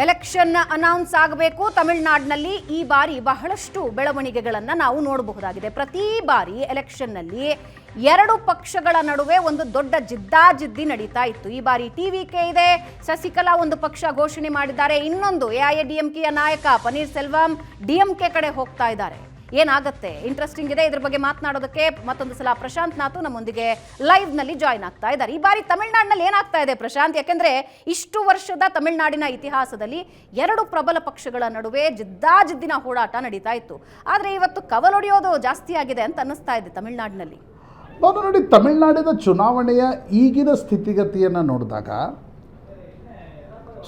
Election announce ಆಗಬೇಕು ತಮಿಳುನಾಡಿನಲ್ಲಿ ಈ ಬಾರಿ ಬಹಳಷ್ಟು ಬೆಳವಣಿಗೆಗಳನ್ನು ನಾವು ನೋಡಬಹುದಾಗಿದೆ. ಪ್ರತಿ ಬಾರಿ ಎಲೆಕ್ಷನ್ನಲ್ಲಿ ಎರಡು ಪಕ್ಷಗಳ ನಡುವೆ ಒಂದು ದೊಡ್ಡ ಜಿದ್ದಾಜಿದ್ದಿ ನಡೀತಾ ಇತ್ತು. ಈ ಬಾರಿ ಟಿವಿಕೆ ಇದೆ, ಶಶಿಕಲಾ ಒಂದು ಪಕ್ಷ ಘೋಷಣೆ ಮಾಡಿದ್ದಾರೆ, ಇನ್ನೊಂದು ಎಐಎಡಿಎಂಕೆಯ ನಾಯಕ ಪನ್ನೀರ್ ಸೆಲ್ವಂ ಡಿಎಂಕೆ ಕಡೆ ಹೋಗ್ತಾ ಇದ್ದಾರೆ. ಏನಾಗುತ್ತೆ ಇಂಟ್ರೆಸ್ಟಿಂಗ್ ಇದೆ. ಇದ್ರ ಬಗ್ಗೆ ಮಾತನಾಡೋದಕ್ಕೆ ಮತ್ತೊಂದು ಸಲ ಪ್ರಶಾಂತ್ ನಾಥು ನಮ್ಮೊಂದಿಗೆ ಲೈವ್ ನಲ್ಲಿ ಜಾಯ್ನ್ ಆಗ್ತಾ ಇದ್ದಾರೆ. ಈ ಬಾರಿ ತಮಿಳುನಾಡಿನಲ್ಲಿ ಏನಾಗ್ತಾ ಇದೆ ಪ್ರಶಾಂತ್? ಯಾಕೆಂದ್ರೆ ಇಷ್ಟು ವರ್ಷದ ತಮಿಳುನಾಡಿನ ಇತಿಹಾಸದಲ್ಲಿ ಎರಡು ಪ್ರಬಲ ಪಕ್ಷಗಳ ನಡುವೆ ಜಿದ್ದಾಜಿದ್ದಿನ ಹೋರಾಟ ನಡೀತಾ ಇತ್ತು. ಆದ್ರೆ ಇವತ್ತು ಕವಲೊಡೆಯೋದು ಜಾಸ್ತಿ ಆಗಿದೆ ಅಂತ ಅನ್ನಿಸ್ತಾ ಇದೆ ತಮಿಳುನಾಡಿನಲ್ಲಿ. ನೋಡಿ, ತಮಿಳುನಾಡಿನ ಚುನಾವಣೆಯ ಈಗಿನ ಸ್ಥಿತಿಗತಿಯನ್ನು ನೋಡಿದಾಗ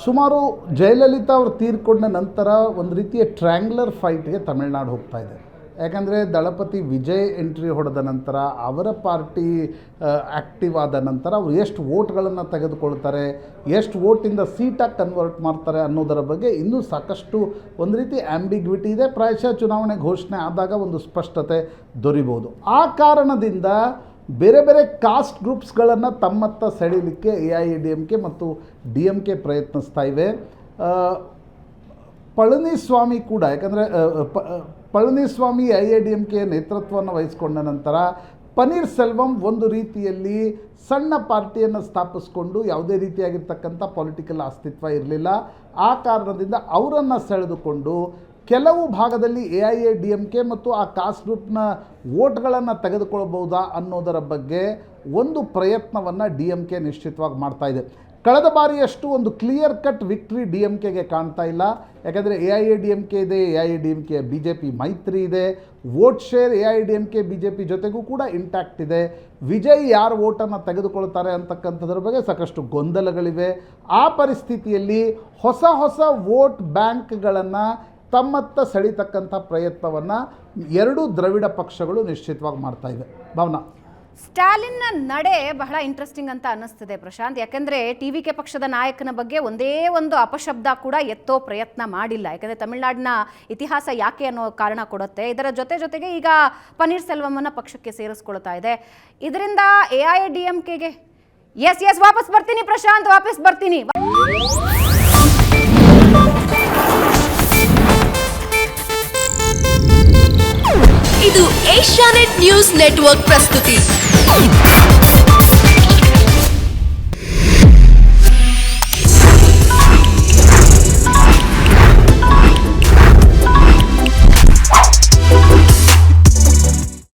ಸುಮಾರು ಜಯಲಲಿತಾ ಅವರು ತೀರ್ಕೊಂಡ ನಂತರ ಒಂದು ರೀತಿಯ ಟ್ರ್ಯಾಂಗ್ಯುಲರ್ ಫೈಟ್ಗೆ ತಮಿಳುನಾಡು ಹೋಗ್ತಾ ಇದೆ. ಯಾಕಂದರೆ ದಳಪತಿ ವಿಜಯ್ ಎಂಟ್ರಿ ಹೊಡೆದ ನಂತರ, ಅವರ ಪಾರ್ಟಿ ಆ್ಯಕ್ಟಿವ್ ಆದ ನಂತರ ಅವರು ಎಷ್ಟು ವೋಟ್ಗಳನ್ನು ತೆಗೆದುಕೊಳ್ತಾರೆ, ಎಷ್ಟು ವೋಟಿಂದ ಸೀಟಾಗಿ ಕನ್ವರ್ಟ್ ಮಾಡ್ತಾರೆ ಅನ್ನೋದರ ಬಗ್ಗೆ ಇನ್ನೂ ಸಾಕಷ್ಟು ಒಂದು ರೀತಿ ಆ್ಯಂಬಿಗ್ವಿಟಿ ಇದೆ. ಪ್ರಾಯಶಃ ಚುನಾವಣೆ ಘೋಷಣೆ ಆದಾಗ ಒಂದು ಸ್ಪಷ್ಟತೆ ದೊರೀಬೋದು. ಆ ಕಾರಣದಿಂದ ಬೇರೆ ಬೇರೆ ಕಾಸ್ಟ್ ಗ್ರೂಪ್ಸ್ಗಳನ್ನು ತಮ್ಮತ್ತ ಸೆಳೀಲಿಕ್ಕೆ ಎಐಎಡಿಎಂಕೆ ಮತ್ತು ಡಿಎಂಕೆ ಪ್ರಯತ್ನಿಸ್ತಾ ಇವೆ. ಪಳನಿಸ್ವಾಮಿ ಕೂಡ, ಯಾಕಂದರೆ ಪಳನಿಸ್ವಾಮಿ ಎಐಎಡಿಎಂಕೆ ನೇತೃತ್ವವನ್ನು ವಹಿಸಿಕೊಂಡ ನಂತರ ಪನ್ನೀರ್ ಸೆಲ್ವಂ ಒಂದು ರೀತಿಯಲ್ಲಿ ಸಣ್ಣ ಪಾರ್ಟಿಯನ್ನು ಸ್ಥಾಪಿಸ್ಕೊಂಡು ಯಾವುದೇ ರೀತಿಯಾಗಿರ್ತಕ್ಕಂಥ ಪೊಲಿಟಿಕಲ್ ಅಸ್ತಿತ್ವ ಇರಲಿಲ್ಲ. ಆ ಕಾರಣದಿಂದ ಅವರನ್ನು ಸೆಳೆದುಕೊಂಡು ಕೆಲವು ಭಾಗದಲ್ಲಿ ಎಐಎಡಿಎಂಕೆ ಮತ್ತು ಆ ಕಾಸ್ಟ್ ಗ್ರೂಪ್ನ ವೋಟ್ಗಳನ್ನು ತೆಗೆದುಕೊಳ್ಬಹುದಾ ಅನ್ನೋದರ ಬಗ್ಗೆ ಒಂದು ಪ್ರಯತ್ನವನ್ನು ಡಿಎಂಕೆ ನಿಶ್ಚಿತವಾಗಿ ಮಾಡ್ತಾ ಇದೆ. ಕಳೆದ ಬಾರಿಯಷ್ಟು ಒಂದು ಕ್ಲಿಯರ್ ಕಟ್ ವಿಕ್ಟ್ರಿ ಡಿಎಂಕೆಗೆ ಕಾಣ್ತಾ ಇಲ್ಲ. ಯಾಕಂದರೆ ಎಐಎಡಿಎಂಕೆ ಇದೆ, ಎಐಎಡಿಎಂಕೆ BJP ಮೈತ್ರಿ ಇದೆ, ವೋಟ್ ಶೇರ್ ಎಐಎಡಿಎಂಕೆ BJP ಜೊತೆಗೂ ಕೂಡ ಇಂಟ್ಯಾಕ್ಟ್ ಇದೆ. ವಿಜಯ್ ಯಾರು ವೋಟನ್ನು ತೆಗೆದುಕೊಳ್ತಾರೆ ಅಂತಕ್ಕಂಥದ್ರ ಬಗ್ಗೆ ಸಾಕಷ್ಟು ಗೊಂದಲಗಳಿವೆ. ಆ ಪರಿಸ್ಥಿತಿಯಲ್ಲಿ ಹೊಸ ಹೊಸ ವೋಟ್ ಬ್ಯಾಂಕ್ಗಳನ್ನು ತಮ್ಮತ್ತ ಸೆಳೀತಕ್ಕಂಥ ಪ್ರಯತ್ನವನ್ನು ಎರಡೂ ದ್ರವಿಡ ಪಕ್ಷಗಳು ನಿಶ್ಚಿತವಾಗಿ ಮಾಡ್ತಾ ಇವೆ. ಭಾವನಾ, ಸ್ಟಾಲಿನ್ನ ನಡೆ ಬಹಳ ಇಂಟ್ರೆಸ್ಟಿಂಗ್ ಅಂತ ಅನ್ನಿಸ್ತಿದೆ ಪ್ರಶಾಂತ್. ಯಾಕಂದರೆ ಟಿವಿಕೆ ಪಕ್ಷದ ನಾಯಕನ ಬಗ್ಗೆ ಒಂದೇ ಒಂದು ಅಪಶಬ್ದ ಕೂಡ ಎತ್ತೋ ಪ್ರಯತ್ನ ಮಾಡಿಲ್ಲ. ಯಾಕಂದರೆ ತಮಿಳುನಾಡಿನ ಇತಿಹಾಸ ಯಾಕೆ ಅನ್ನೋ ಕಾರಣ ಕೊಡುತ್ತೆ. ಇದರ ಜೊತೆಗೆ ಈಗ ಪನ್ನೀರ್ ಸೆಲ್ವಮನ್ನ ಪಕ್ಷಕ್ಕೆ ಸೇರಿಸ್ಕೊಳ್ತಾ ಇದೆ. ಇದರಿಂದ ಎಐಎಡಿಎಂಕೆಗೆ ಎಸ್ ವಾಪಸ್ ಬರ್ತೀನಿ ಪ್ರಶಾಂತ್, ವಾಪಸ್ ಬರ್ತೀನಿ. ಇದು ಏಷ್ಯಾನೆಟ್ ನ್ಯೂಸ್ ನೆಟ್ವರ್ಕ್ ಪ್ರಸ್ತುತಿ.